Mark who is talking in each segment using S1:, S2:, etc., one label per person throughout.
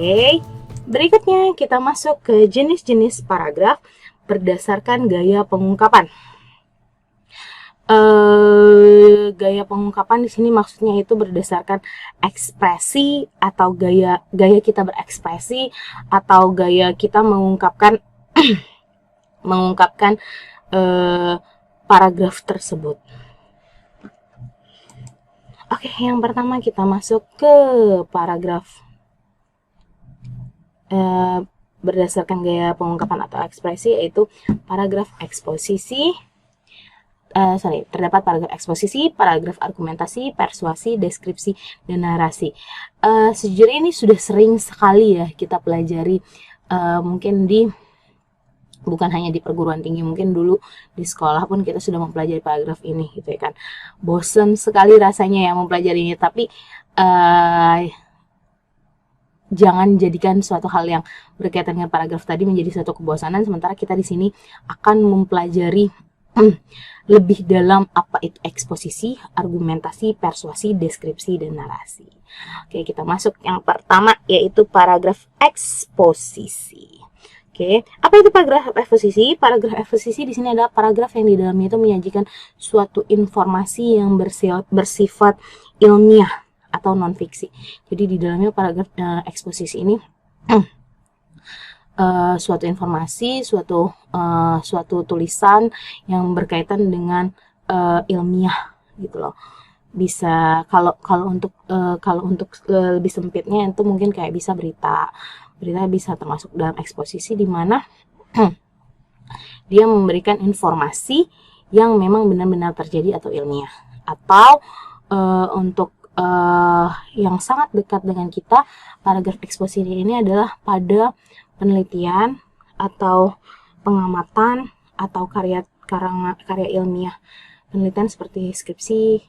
S1: Oke, berikutnya kita masuk ke jenis-jenis paragraf berdasarkan gaya pengungkapan. Gaya pengungkapan di sini maksudnya itu berdasarkan ekspresi atau gaya kita berekspresi atau gaya kita mengungkapkan paragraf tersebut. Oke, yang pertama kita masuk ke paragraf berdasarkan gaya pengungkapan atau ekspresi, yaitu paragraf eksposisi. Terdapat paragraf eksposisi, paragraf argumentasi, persuasi, deskripsi, dan narasi. Sejujurnya ini sudah sering sekali ya kita pelajari, mungkin bukan hanya di perguruan tinggi, mungkin dulu di sekolah pun kita sudah mempelajari paragraf ini gitu ya kan. Bosen sekali rasanya ya mempelajarinya, tapi jangan jadikan suatu hal yang berkaitan dengan paragraf tadi menjadi suatu kebosanan, sementara kita di sini akan mempelajari lebih dalam apa itu eksposisi, argumentasi, persuasi, deskripsi, dan narasi. Oke, kita masuk yang pertama, yaitu paragraf eksposisi. Oke, apa itu paragraf eksposisi? Paragraf eksposisi di sini adalah paragraf yang di dalamnya itu menyajikan suatu informasi yang bersifat ilmiah atau non fiksi. Jadi di dalamnya paragraf eksposisi ini suatu informasi, suatu tulisan yang berkaitan dengan ilmiah gitu loh. Bisa kalau untuk lebih sempitnya itu mungkin kayak bisa berita bisa termasuk dalam eksposisi, di mana dia memberikan informasi yang memang benar-benar terjadi atau ilmiah. Atau untuk yang sangat dekat dengan kita, paragraf eksposisi ini adalah pada penelitian atau pengamatan atau karya ilmiah. Penelitian seperti skripsi,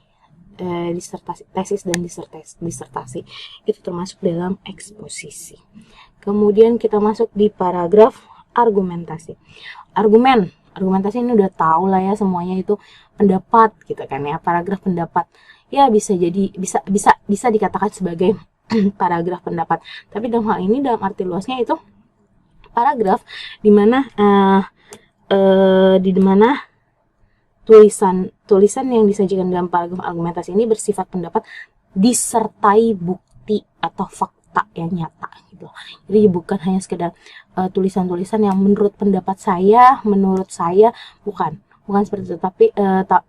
S1: disertasi, tesis, dan disertasi itu termasuk dalam eksposisi. Kemudian kita masuk di paragraf argumentasi. Argumentasi ini udah tahu lah ya semuanya, itu pendapat gitu kan ya. Paragraf pendapat ya bisa dikatakan sebagai paragraf pendapat. Tapi dalam hal ini, dalam arti luasnya, itu paragraf di mana tulisan yang disajikan dalam paragraf argumentasi ini bersifat pendapat disertai bukti atau fakta yang nyata gitu. Jadi bukan hanya sekedar tulisan-tulisan yang menurut pendapat saya, bukan seperti itu, tapi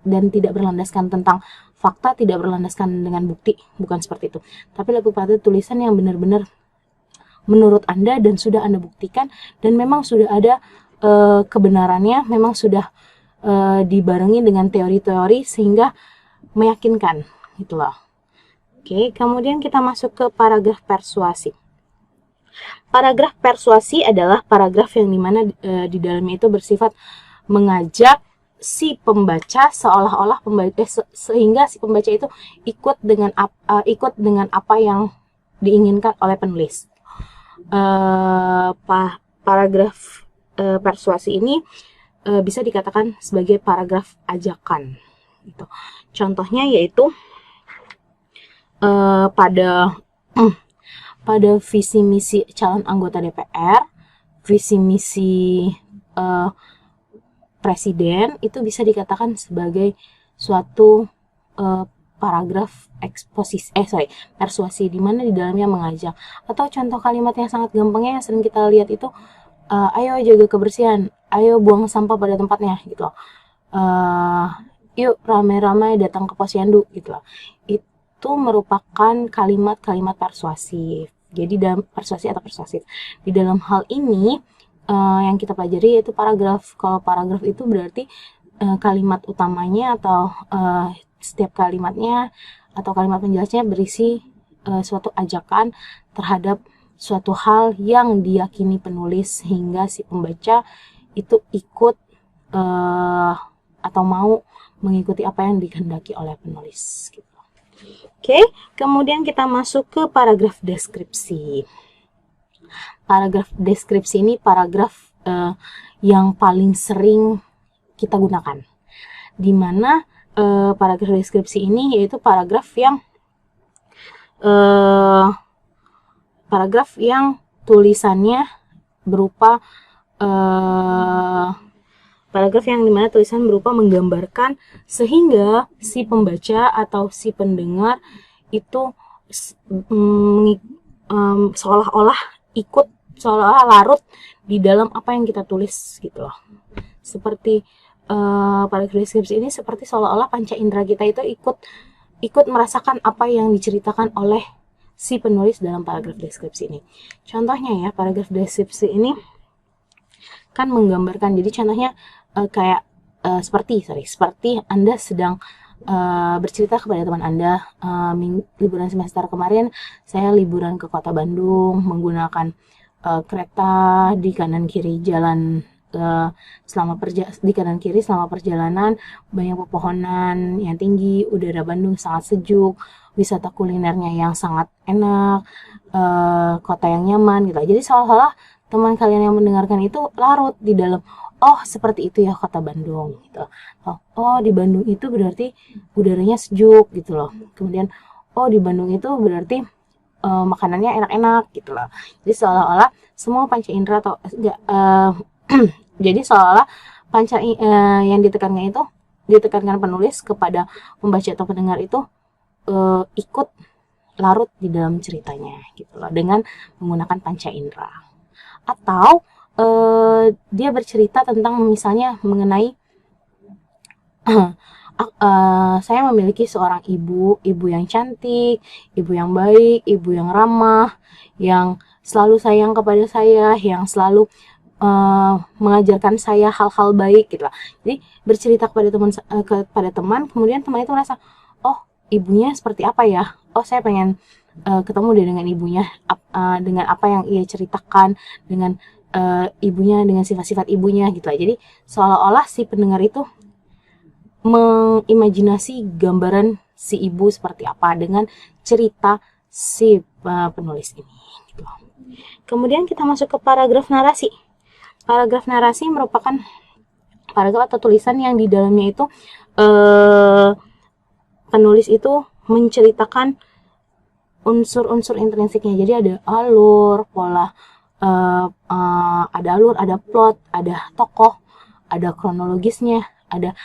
S1: dan tidak berlandaskan tentang fakta, tidak berlandaskan dengan bukti, bukan seperti itu. Tapi lebih pada tulisan yang benar-benar menurut Anda dan sudah Anda buktikan, dan memang sudah ada kebenarannya, memang sudah dibarengi dengan teori-teori sehingga meyakinkan gitulah. Oke, kemudian kita masuk ke paragraf persuasi. Paragraf persuasi adalah paragraf yang dimana di dalamnya itu bersifat mengajak si pembaca, seolah-olah sehingga si pembaca itu ikut dengan apa yang diinginkan oleh penulis. Paragraf persuasi ini bisa dikatakan sebagai paragraf ajakan gitu. Contohnya yaitu pada visi misi calon anggota DPR, visi misi presiden, itu bisa dikatakan sebagai suatu paragraf persuasi, di mana di dalamnya mengajak. Atau contoh kalimat yang sangat gampangnya yang sering kita lihat itu, ayo jaga kebersihan, ayo buang sampah pada tempatnya gitu loh. Yuk ramai-ramai datang ke posyandu gitu loh. Itu merupakan kalimat-kalimat persuasif. Jadi dalam persuasif. Di dalam hal ini yang kita pelajari yaitu paragraf. Kalau paragraf itu berarti kalimat utamanya atau setiap kalimatnya atau kalimat penjelasnya berisi suatu ajakan terhadap suatu hal yang diyakini penulis, sehingga si pembaca itu ikut atau mau mengikuti apa yang dikehendaki oleh penulis gitu. Oke, kemudian kita masuk ke paragraf deskripsi. Paragraf deskripsi ini paragraf yang paling sering kita gunakan, di mana paragraf deskripsi ini yaitu paragraf paragraf yang tulisannya berupa paragraf yang dimana tulisan berupa menggambarkan, sehingga si pembaca atau si pendengar itu seolah-olah larut di dalam apa yang kita tulis gitu loh. Seperti paragraf deskripsi ini seperti seolah-olah panca indera kita itu ikut merasakan apa yang diceritakan oleh si penulis dalam paragraf deskripsi ini. Contohnya ya, paragraf deskripsi ini kan menggambarkan, jadi contohnya seperti Anda sedang bercerita kepada teman Anda, liburan semester kemarin saya liburan ke kota Bandung menggunakan kereta di kanan kiri jalan, di kanan kiri selama perjalanan banyak pepohonan yang tinggi, udara Bandung sangat sejuk, wisata kulinernya yang sangat enak, kota yang nyaman gitu. Jadi seolah-olah teman kalian yang mendengarkan itu larut di dalam, oh seperti itu ya kota Bandung gitu. Oh di Bandung itu berarti udaranya sejuk gitu loh. Kemudian oh di Bandung itu berarti makanannya enak-enak gitu loh. Jadi seolah-olah semua panca indera atau enggak jadi seolah-olah panca yang ditekankan penulis kepada pembaca atau pendengar itu ikut larut di dalam ceritanya gitu loh, dengan menggunakan panca indera. Atau dia bercerita tentang misalnya mengenai saya memiliki seorang ibu yang cantik, ibu yang baik, ibu yang ramah, yang selalu sayang kepada saya, yang selalu mengajarkan saya hal-hal baik gitu lah. Jadi bercerita kepada teman, kemudian teman itu merasa, oh ibunya seperti apa ya? Oh saya pengen ketemu deh dengan ibunya, dengan apa yang ia ceritakan, dengan ibunya, dengan sifat-sifat ibunya gitu lah. Jadi seolah-olah si pendengar itu mengimajinasi gambaran si ibu seperti apa dengan cerita si penulis ini gitu. Kemudian kita masuk ke paragraf narasi. Paragraf narasi merupakan paragraf atau tulisan yang di dalamnya itu penulis itu menceritakan unsur-unsur intrinsiknya. Jadi ada alur, pola, ada alur, ada plot, ada tokoh, ada kronologisnya, ada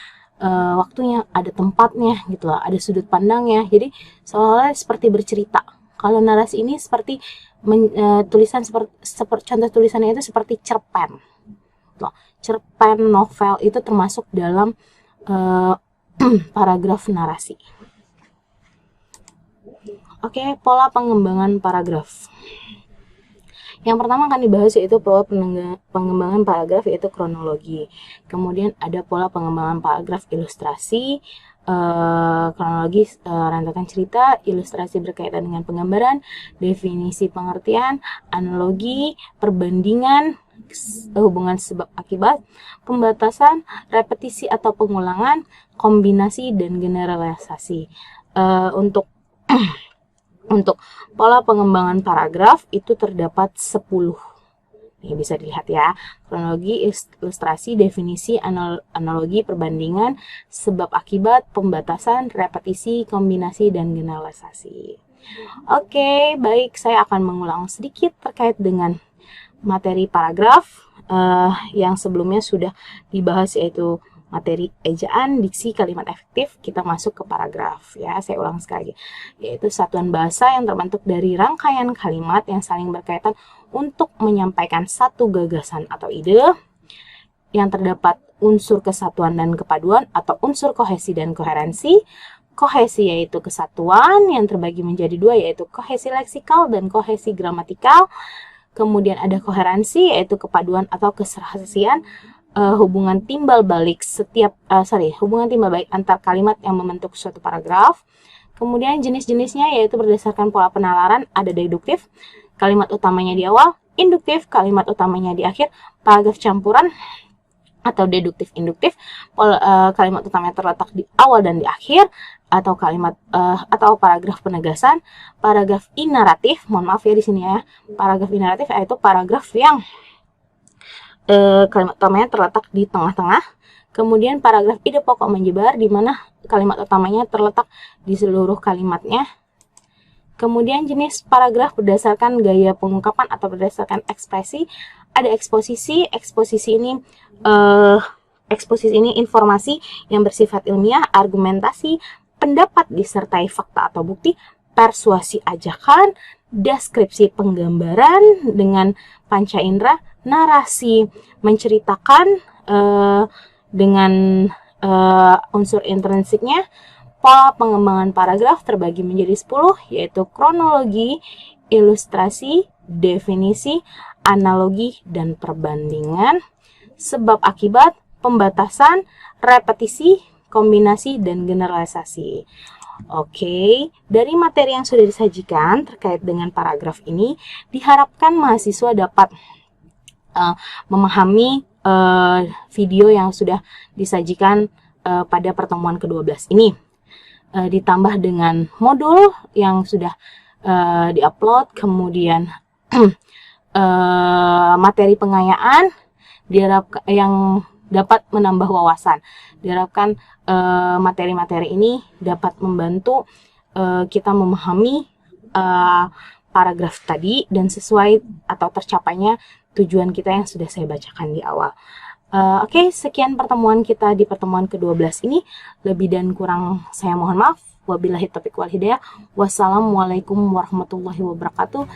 S1: waktunya, ada tempatnya gitu lah, ada sudut pandangnya. Jadi seolah-olah seperti bercerita. Kalau narasi ini seperti tulisan contoh tulisannya itu seperti cerpen. Loh, cerpen novel itu termasuk dalam paragraf narasi. Oke, pola pengembangan paragraf. Yang pertama akan dibahas yaitu pola pengembangan paragraf, yaitu kronologi. Kemudian ada pola pengembangan paragraf ilustrasi, kronologi rentetan cerita, ilustrasi berkaitan dengan penggambaran, definisi pengertian, analogi, perbandingan, hubungan sebab akibat, pembatasan, repetisi atau pengulangan, kombinasi, dan generalisasi. Untuk pola pengembangan paragraf itu terdapat 10. Ini bisa dilihat ya. Kronologi, ilustrasi, definisi, analogi, perbandingan, sebab akibat, pembatasan, repetisi, kombinasi, dan generalisasi. Oke, baik, saya akan mengulang sedikit terkait dengan materi paragraf yang sebelumnya sudah dibahas, yaitu materi ejaan, diksi, kalimat efektif. Kita masuk ke paragraf ya. Saya ulang sekali lagi, yaitu satuan bahasa yang terbentuk dari rangkaian kalimat yang saling berkaitan untuk menyampaikan satu gagasan atau ide, yang terdapat unsur kesatuan dan kepaduan atau unsur kohesi dan koherensi. Kohesi yaitu kesatuan yang terbagi menjadi dua, yaitu kohesi leksikal dan kohesi gramatikal. Kemudian ada koherensi yaitu kepaduan atau keserasian, hubungan timbal balik antar kalimat yang membentuk suatu paragraf. Kemudian jenis-jenisnya yaitu berdasarkan pola penalaran, ada deduktif, kalimat utamanya di awal, induktif, kalimat utamanya di akhir, paragraf campuran atau deduktif induktif, kalimat utamanya terletak di awal dan di akhir, atau kalimat atau paragraf penegasan, paragraf inaratif. Mohon maaf ya di sini ya. Paragraf inaratif yaitu paragraf yang kalimat utamanya terletak di tengah-tengah. Kemudian paragraf ide pokok menyebar, di mana kalimat utamanya terletak di seluruh kalimatnya. Kemudian jenis paragraf berdasarkan gaya pengungkapan atau berdasarkan ekspresi. Ada eksposisi. Eksposisi ini informasi yang bersifat ilmiah, argumentasi, pendapat disertai fakta atau bukti, persuasi ajakan, deskripsi penggambaran dengan panca indera, narasi menceritakan dengan unsur intrinsiknya. Pola pengembangan paragraf terbagi menjadi 10, yaitu kronologi, ilustrasi, definisi, analogi, dan perbandingan, sebab akibat, pembatasan, repetisi, kombinasi, dan generalisasi. Oke, dari materi yang sudah disajikan terkait dengan paragraf ini, diharapkan mahasiswa dapat memahami video yang sudah disajikan pada pertemuan ke-12 ini. Ditambah dengan modul yang sudah diupload, kemudian materi pengayaan yang dapat menambah wawasan. Diharapkan materi-materi ini dapat membantu kita memahami paragraf tadi dan sesuai atau tercapainya tujuan kita yang sudah saya bacakan di awal. Oke, sekian pertemuan kita di pertemuan ke-12 ini. Lebih dan kurang saya mohon maaf. Wabillahi taufiq wal hidayah. Wassalamualaikum warahmatullahi wabarakatuh.